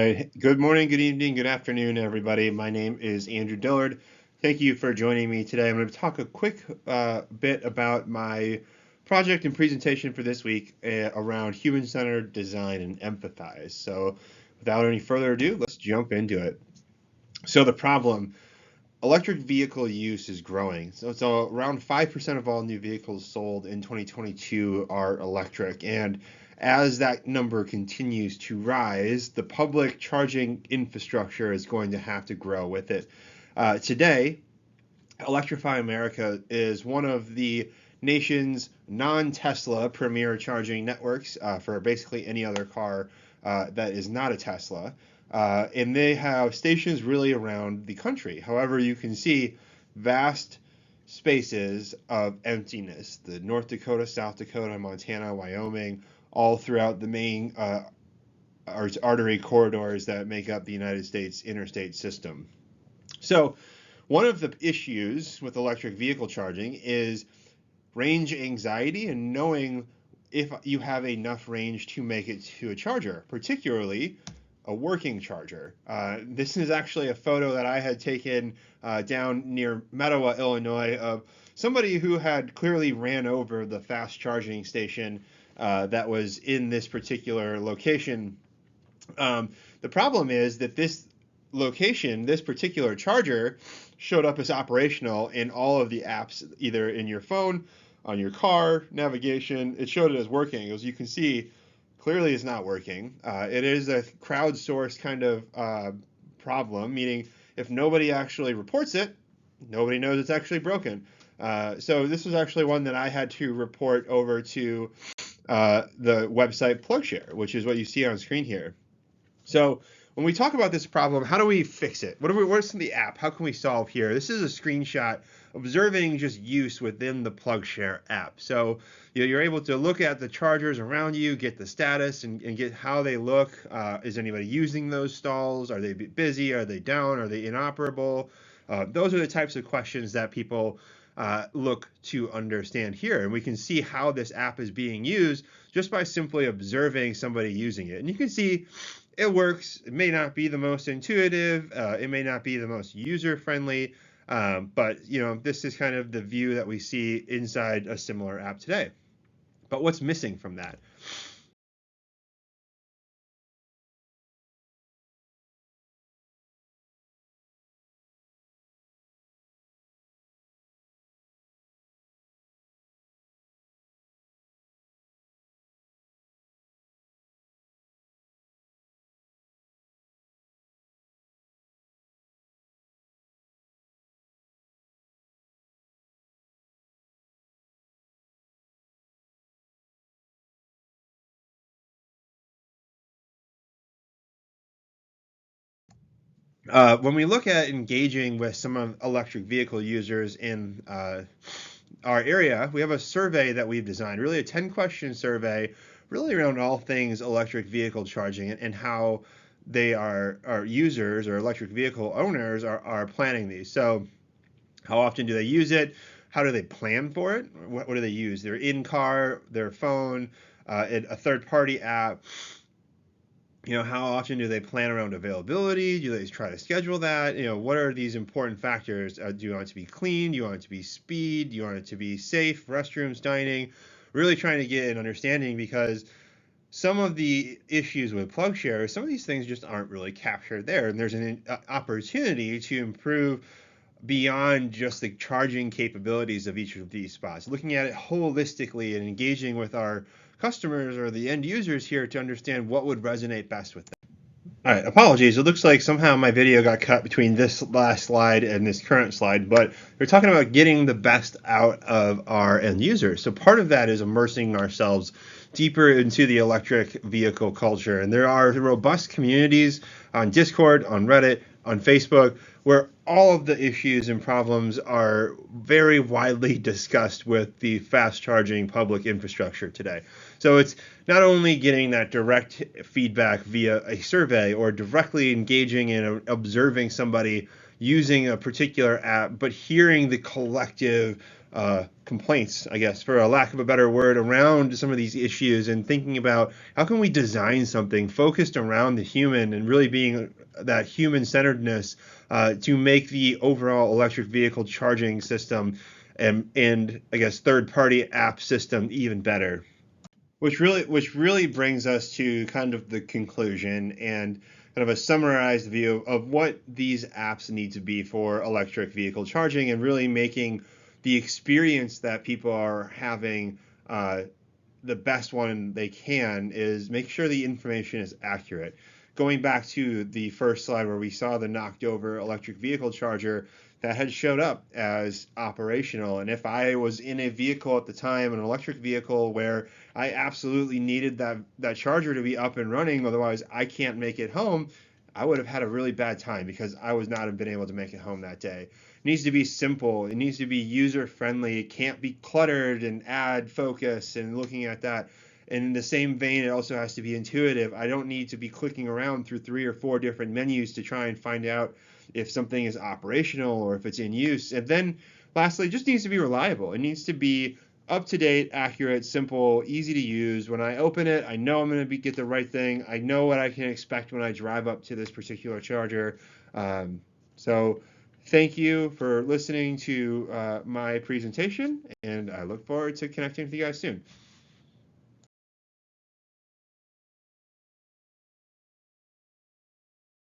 right. Good morning, good evening, good afternoon, everybody. My name is Andrew Dillard. Thank you for joining me today. I'm going to talk a quick bit about my project and presentation for this week around human-centered design and empathize. So without any further ado, let's jump into it. So the problem, electric vehicle use is growing. So around 5% of all new vehicles sold in 2022 are electric. And as that number continues to rise, the public charging infrastructure is going to have to grow with it. Today, Electrify America is one of the nation's non-Tesla premier charging networks for basically any other car that is not a Tesla. And they have stations really around the country. However, you can see vast spaces of emptiness. The North Dakota, South Dakota, Montana, Wyoming, all throughout the main artery corridors that make up the United States interstate system. So one of the issues with electric vehicle charging is range anxiety and knowing if you have enough range to make it to a charger, particularly a working charger. This is actually a photo that I had taken down near Mattawa, Illinois, of somebody who had clearly ran over the fast charging station that was in this particular location. The problem is that this location, this particular charger, showed up as operational in all of the apps, either in your phone, on your car, navigation. It showed it as working. As you can see, clearly it's not working. It is a crowdsourced kind of problem, meaning if nobody actually reports it, nobody knows it's actually broken. So this was actually one that I had to report over to the website PlugShare, which is what you see on screen here. So when we talk about this problem, how do we fix it? What's in the app? How can we solve here? This is a screenshot observing just use within the PlugShare app. So you're able to look at the chargers around you, get the status, and get how they look. Is anybody using those stalls? Are they busy? Are they down? Are they inoperable? Those are the types of questions that people look to understand here. And we can see how this app is being used just by simply observing somebody using it. And you can see it works. It may not be the most intuitive. It may not be the most user-friendly, but this is kind of the view that we see inside a similar app today. But what's missing from that? When we look at engaging with some of electric vehicle users in our area, we have a survey that we've designed, really a 10-question survey, really around all things electric vehicle charging and how our users or electric vehicle owners are planning these. So how often do they use it? How do they plan for it? What do they use? Their in-car, their phone, a third-party app. How often do they plan around availability? Do they try to schedule that? What are these important factors? Do you want it to be clean? Do you want it to be speed? Do you want it to be safe? Restrooms, dining? Really trying to get an understanding, because some of the issues with PlugShare, some of these things just aren't really captured there. And there's an opportunity to improve beyond just the charging capabilities of each of these spots, looking at it holistically and engaging with our customers or the end users here to understand what would resonate best with them. All right, apologies. It looks like somehow my video got cut between this last slide and this current slide, but we're talking about getting the best out of our end users. So part of that is immersing ourselves deeper into the electric vehicle culture. And there are robust communities on Discord, on Reddit, on Facebook, where all of the issues and problems are very widely discussed with the fast charging public infrastructure today. So it's not only getting that direct feedback via a survey or directly engaging and observing somebody using a particular app, but hearing the collective complaints, I guess, for a lack of a better word, around some of these issues, and thinking about how can we design something focused around the human and really being that human centeredness to make the overall electric vehicle charging system and I guess third party app system even better. Which really brings us to kind of the conclusion and kind of a summarized view of what these apps need to be for electric vehicle charging and really making the experience that people are having the best one they can is make sure the information is accurate. Going back to the first slide where we saw the knocked over electric vehicle charger that had showed up as operational. And if I was in a vehicle at the time, an electric vehicle, where I absolutely needed that charger to be up and running, otherwise I can't make it home, I would have had a really bad time because I would not have been able to make it home that day. It needs to be simple. It needs to be user friendly. It can't be cluttered and add focus and looking at that. And in the same vein, it also has to be intuitive. I don't need to be clicking around through 3 or 4 different menus to try and find out if something is operational or if it's in use. And then lastly, it just needs to be reliable. It needs to be up to date, accurate, simple, easy to use. When I open it, I know I'm going to get the right thing. I know what I can expect when I drive up to this particular charger. So thank you for listening to my presentation, and I look forward to connecting with you guys soon.